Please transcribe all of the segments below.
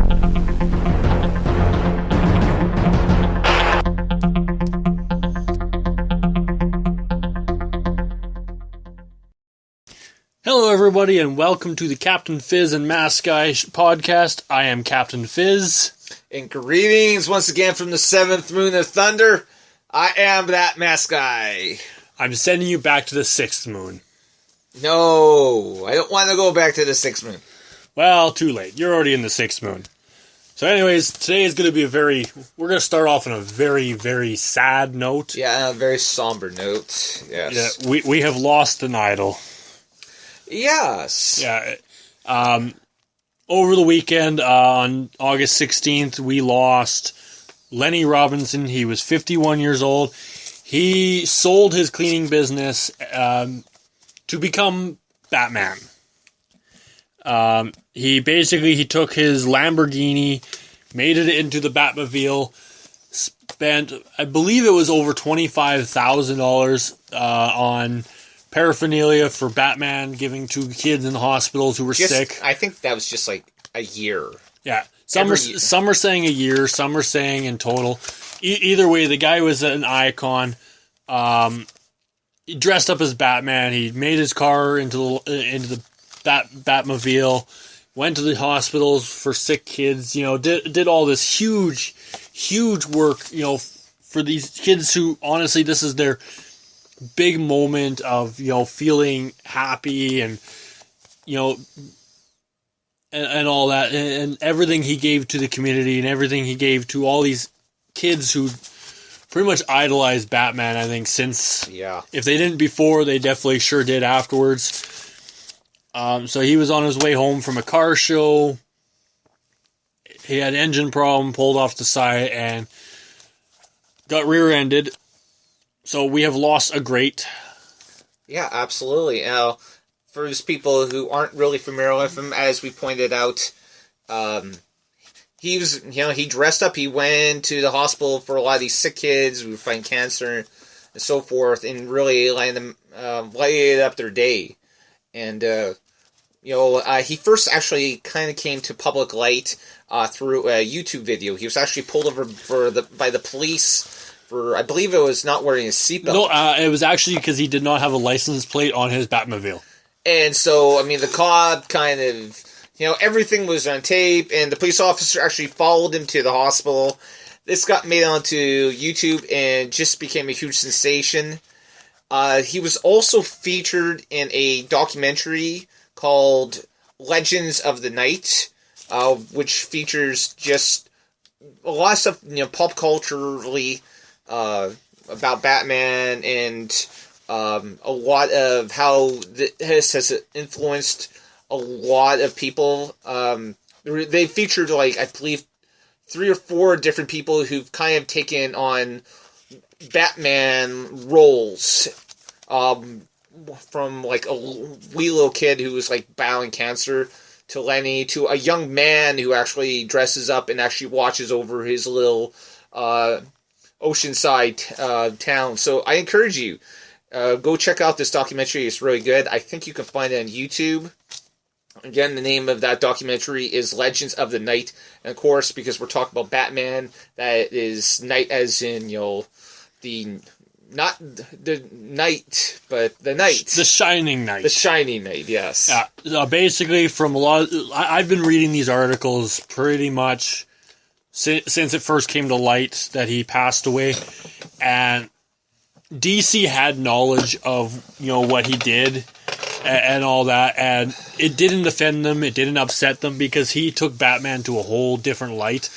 Hello everybody and welcome to the Captain Fizz and Mask Guy podcast. I am Captain Fizz. And greetings once again from the seventh moon of thunder. I am that Mask Guy. I'm sending you back to the sixth moon. No, I don't want to go back to the sixth moon. Well, too late. You're already in the sixth moon. So anyways, today is going to be we're going to start off on a very, very sad note. Yeah, a very somber note. Yes. Yeah, we have lost an idol. Yes. Yeah. Over the weekend, on August 16th, we lost Lenny Robinson. He was 51 years old. He sold his cleaning business to become Batman. He took his Lamborghini, made it into the Batmobile, spent, I believe it was over $25,000 on paraphernalia for Batman, giving to kids in the hospitals who were sick. I think that was just like a year. Yeah. Some are saying a year, some are saying in total. Either way, the guy was an icon. He dressed up as Batman. He made his car into the Batmobile, went to the hospitals for sick kids, did all this huge work, for these kids who, honestly, this is their big moment of, feeling happy and, and all that, and everything he gave to the community and everything he gave to all these kids who pretty much idolized Batman, I think, since, if they didn't before, they definitely sure did afterwards. So he was on his way home from a car show. He had an engine problem, pulled off the side, and got rear-ended. So we have lost a great. Yeah, absolutely. For those people who aren't really familiar with him, as we pointed out, he was, he dressed up. He went to the hospital for a lot of these sick kids who were fighting cancer and so forth, and really lighted up their day. And he first actually kind of came to public light through a YouTube video. He was actually pulled over by the police for, I believe it was not wearing his seatbelt. No, it was actually because he did not have a license plate on his Batmobile. And so, the cop kind of, everything was on tape, and the police officer actually followed him to the hospital. This got made onto YouTube and just became a huge sensation. He was also featured in a documentary called Legends of the Night, which features just a lot of stuff, pop culturally, about Batman, and a lot of how this has influenced a lot of people. They featured, I believe, 3 or 4 different people who've kind of taken on Batman roles. From a wee little kid who was battling cancer, to Lenny, to a young man who actually dresses up and actually watches over his little oceanside town. So I encourage you, go check out this documentary. It's really good. I think you can find it on YouTube. Again, the name of that documentary is Legends of the Night. And of course, because we're talking about Batman, that is night as in, not the night, but the night. The Shining Knight. The Shining Knight, yes. Basically, from a lot I've been reading these articles pretty much since it first came to light that he passed away, and DC had knowledge of what he did and all that, and it didn't offend them, it didn't upset them, because he took Batman to a whole different light,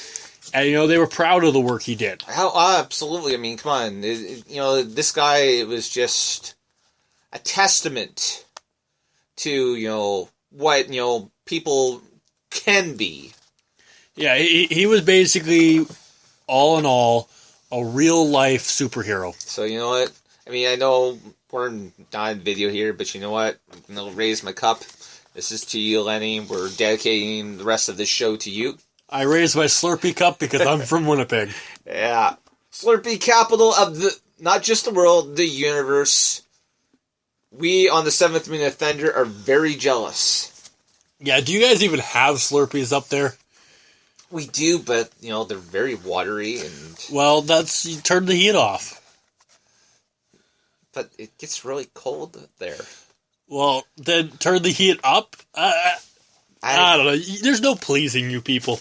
and they were proud of the work he did. Absolutely. Come on, this guy was just a testament to what people can be. Yeah, he was basically, all in all, a real-life superhero. So, you know what? I know we're not in video here, but you know what? I'm going to raise my cup. This is to you, Lenny. We're dedicating the rest of this show to you. I raise my Slurpee cup because I'm from Winnipeg. Yeah. Slurpee capital of not just the world, the universe. We, on the 7th Moon of Thunder, are very jealous. Yeah, do you guys even have Slurpees up there? We do, but, they're very watery and... Well, you turn the heat off. But it gets really cold there. Well, then turn the heat up? I don't know. There's no pleasing you people.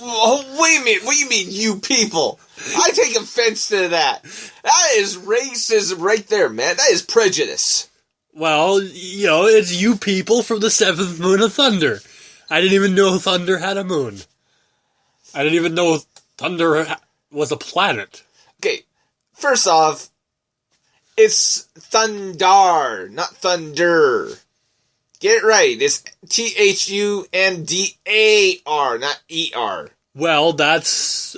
Oh, wait a minute. What do you mean, you people? I take offense to that. That is racism right there, man. That is prejudice. Well, it's you people from the seventh moon of Thunder. I didn't even know Thunder had a moon. I didn't even know Thunder was a planet. Okay, first off, it's Thundar, not Thunder. Get it right. It's Thundar, not ER. Well, that's...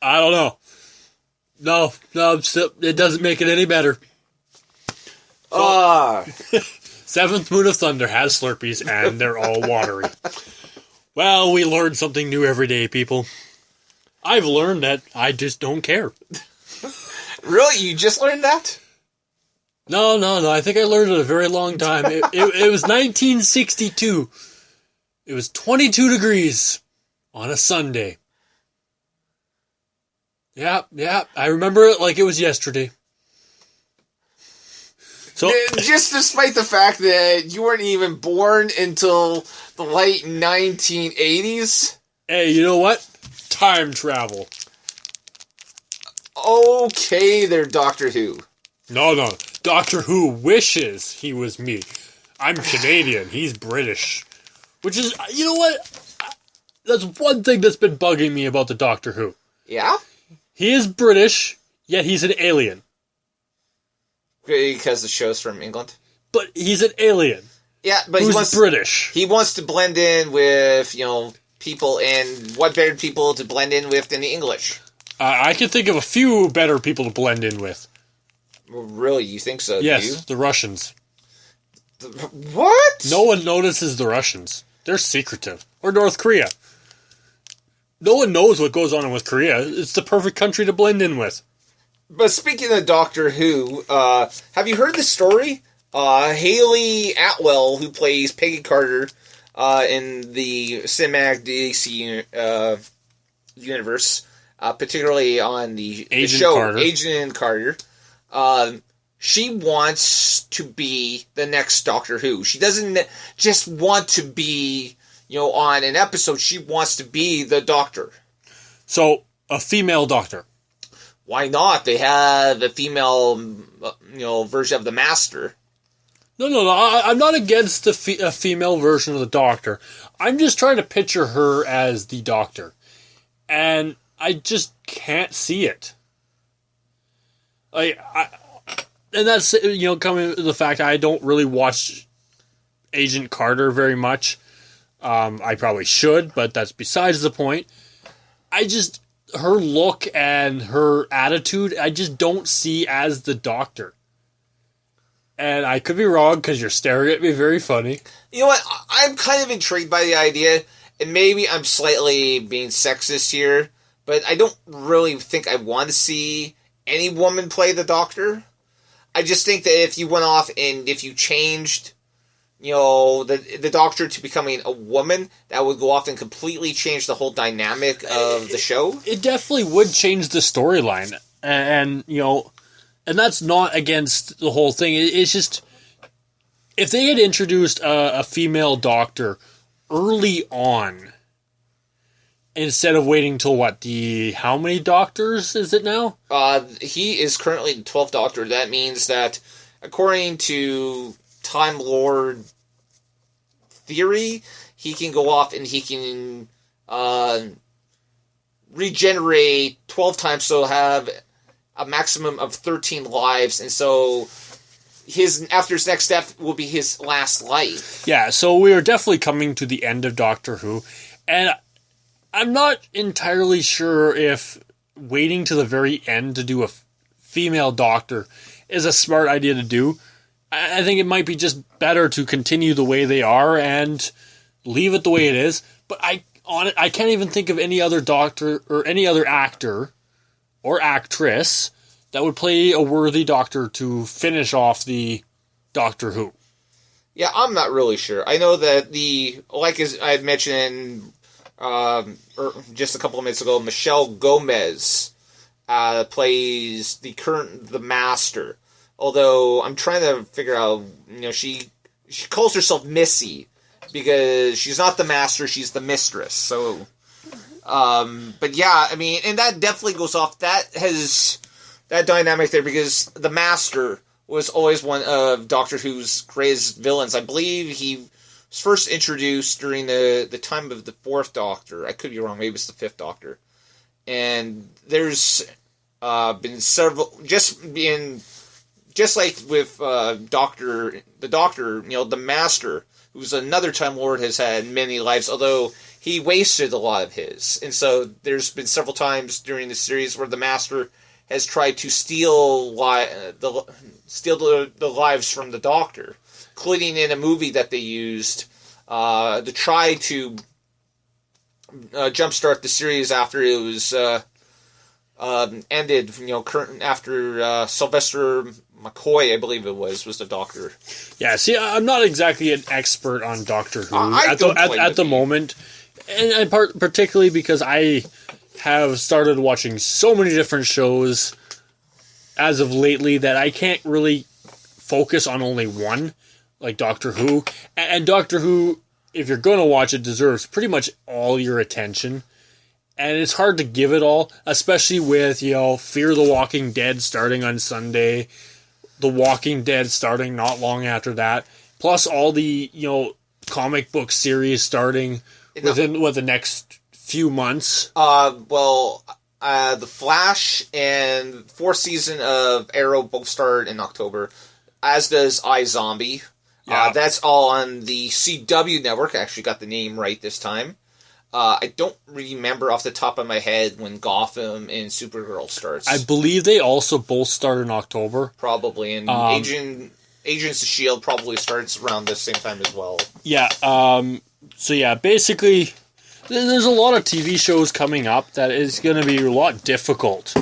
I don't know. No, it doesn't make it any better. Seventh Moon of Thunder has Slurpees, and they're all watery. Well, we learn something new every day, people. I've learned that I just don't care. Really? You just learned that? No. I think I learned it a very long time. It was 1962. It was 22 degrees on a Sunday. Yeah. I remember it like it was yesterday. So, just despite the fact that you weren't even born until the late 1980s? Hey, you know what? Time travel. Okay there, Doctor Who. No. Doctor Who wishes he was me. I'm Canadian. He's British. Which is, you know what? That's one thing that's been bugging me about the Doctor Who. Yeah? He is British, yet he's an alien. Because the show's from England? But he's an alien. Yeah, but who's British. He wants to blend in with, people, and what better people to blend in with than the English? I can think of a few better people to blend in with. Well, really, you think so? Yes, the Russians. What? No one notices the Russians. They're secretive. Or North Korea. No one knows what goes on in North Korea. It's the perfect country to blend in with. But speaking of Doctor Who, have you heard the story? Haley Atwell, who plays Peggy Carter in the cinematic DC universe, particularly on the show Carter. Agent Carter, she wants to be the next Doctor Who. She doesn't just want to be, on an episode. She wants to be the Doctor. So, a female Doctor. Why not? They have a female, version of the Master. No. I'm not against a female version of the Doctor. I'm just trying to picture her as the Doctor. And I just can't see it. And that's, coming to the fact I don't really watch Agent Carter very much. I probably should, but that's besides the point. Her look and her attitude, I just don't see as the Doctor. And I could be wrong because you're staring at me very funny. You know what? I'm kind of intrigued by the idea, and maybe I'm slightly being sexist here, but I don't really think I want to see any woman play the Doctor. I just think that if you went off and if you changed, the Doctor to becoming a woman, that would go off and completely change the whole dynamic of the show. It definitely would change the storyline. And that's not against the whole thing. It's just, if they had introduced a female Doctor early on, instead of waiting till how many Doctors is it now? He is currently the 12th Doctor. That means that, according to Time Lord theory, he can go off and he can regenerate 12 times, so have a maximum of 13 lives, and so after his next step will be his last life. Yeah, so we are definitely coming to the end of Doctor Who, and I'm not entirely sure if waiting to the very end to do a female Doctor is a smart idea to do. I think it might be just better to continue the way they are and leave it the way it is. But I can't even think of any other Doctor or any other actor or actress that would play a worthy Doctor to finish off the Doctor Who. Yeah, I'm not really sure. I know that like as I had mentioned just a couple of minutes ago, Michelle Gomez plays the Master. Although I'm trying to figure out, she calls herself Missy because she's not the Master, she's the Mistress. So, but yeah, I mean, and that definitely goes off. That has that dynamic there because the Master was always one of Doctor Who's greatest villains. I believe he was first introduced during the time of the Fourth Doctor. I could be wrong. Maybe it's the Fifth Doctor. And there's been several, just like with the Doctor, the Master, who's another Time Lord, has had many lives, although he wasted a lot of his. And so there's been several times during the series where the Master has tried to steal the lives from the Doctor, including in a movie that they used to try to jumpstart the series after it was ended. After Sylvester McCoy, I believe it was the Doctor. Yeah, see, I'm not exactly an expert on Doctor Who at the moment, and particularly because I have started watching so many different shows as of lately that I can't really focus on only one, like Doctor Who. And Doctor Who, if you're going to watch it, deserves pretty much all your attention. And it's hard to give it all, especially with, Fear the Walking Dead starting on Sunday, The Walking Dead starting not long after that, plus all the, comic book series starting within the next few months. The Flash and fourth season of Arrow both start in October, as does iZombie. Yeah. That's all on the CW network. I actually got the name right this time. I don't remember off the top of my head when Gotham and Supergirl starts. I believe they also both start in October. Probably, and Agents of S.H.I.E.L.D. probably starts around the same time as well. Yeah, so yeah, basically, there's a lot of TV shows coming up that is going to be a lot difficult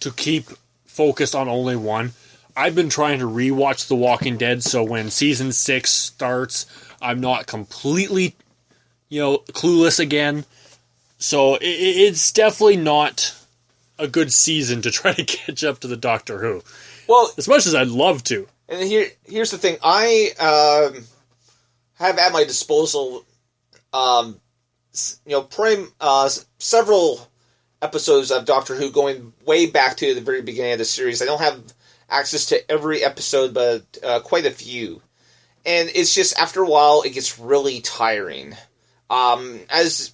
to keep focused on only one. I've been trying to rewatch The Walking Dead, so when season 6 starts, I'm not completely, clueless again. So it's definitely not a good season to try to catch up to the Doctor Who. Well, as much as I'd love to. And here's the thing. I have at my disposal, several episodes of Doctor Who going way back to the very beginning of the series. I don't have access to every episode, but quite a few. And it's just, after a while, it gets really tiring. As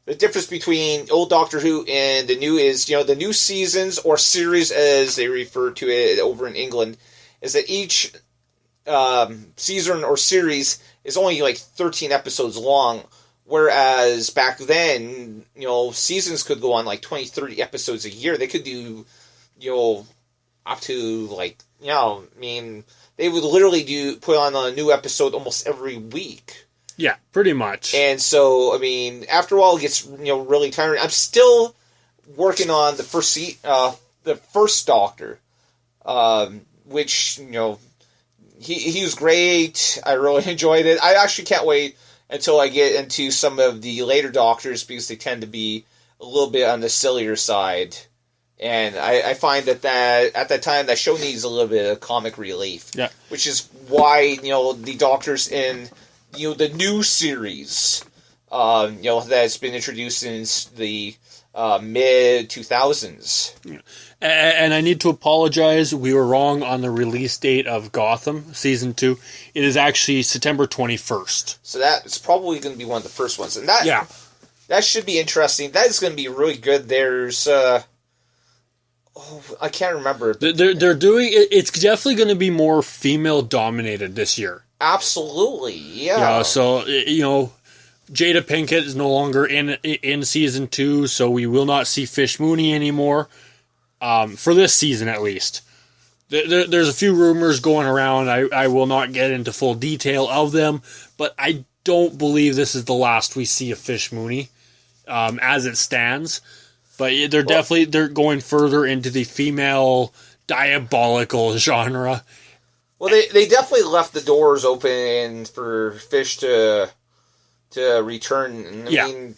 the difference between old Doctor Who and the new is, the new seasons, or series as they refer to it over in England, is that each season or series is only like 13 episodes long, whereas back then, seasons could go on like 20, 30 episodes a year. They could do, up to they would literally put on a new episode almost every week. Yeah, pretty much. And so, after a while it gets, really tiring. I'm still working on the first Doctor, which, he was great. I really enjoyed it. I actually can't wait until I get into some of the later Doctors, because they tend to be a little bit on the sillier side. And I find that at that time, that show needs a little bit of comic relief. Yeah. Which is why, the Doctors in, the new series, that's been introduced since the mid-2000s. Yeah. And I need to apologize. We were wrong on the release date of Gotham, Season 2. It is actually September 21st. So that's probably going to be one of the first ones. And that should be interesting. That is going to be really good. There's... I can't remember. They're doing... It's definitely going to be more female-dominated this year. Absolutely, yeah. So, Jada Pinkett is no longer in Season 2, so we will not see Fish Mooney anymore. For this season, at least. There's a few rumors going around. I will not get into full detail of them, but I don't believe this is the last we see of Fish Mooney, as it stands. But they're going further into the female diabolical genre. Well, they definitely left the doors open for Fish to return. I mean,